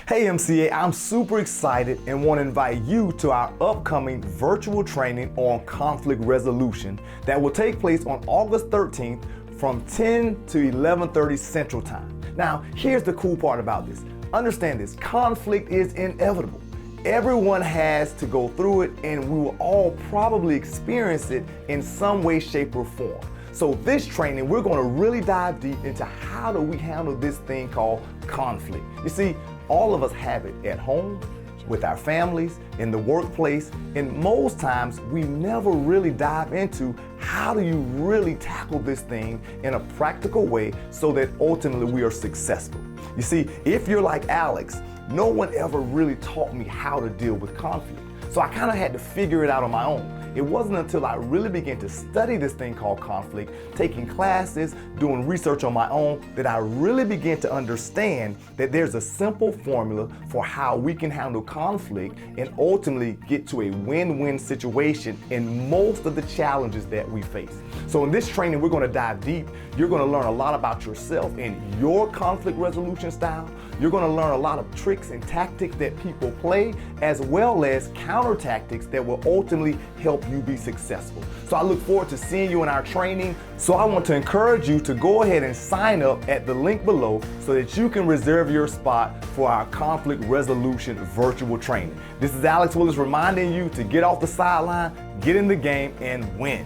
Hey MCA, I'm super excited and want to invite you to our upcoming virtual training on conflict resolution that will take place on August 13th from 10 to 11:30 Central Time. Now, here's the cool part about this. Understand this, conflict is inevitable. Everyone has to go through it, and we will all probably experience it in some way, shape, or form. So this training, we're going to really dive deep into how do we handle this thing called conflict. You see, all of us have it at home, with our families, in the workplace, and most times we never really dive into how do you really tackle this thing in a practical way so that ultimately we are successful. You see, if you're like Alex, no one ever really taught me how to deal with conflict. So I kind of had to figure it out on my own. It wasn't until I really began to study this thing called conflict, taking classes, doing research on my own, that I really began to understand that there's a simple formula for how we can handle conflict and ultimately get to a win-win situation in most of the challenges that we face. So in this training, we're going to dive deep. You're going to learn a lot about yourself and your conflict resolution style. You're going to learn a lot of tricks and tactics that people play, as well as counter tactics that will ultimately help you be successful. So I look forward to seeing you in our training. So I want to encourage you to go ahead and sign up at the link below so that you can reserve your spot for our conflict resolution virtual training. This is Alex Willis reminding you to get off the sideline, get in the game, and win.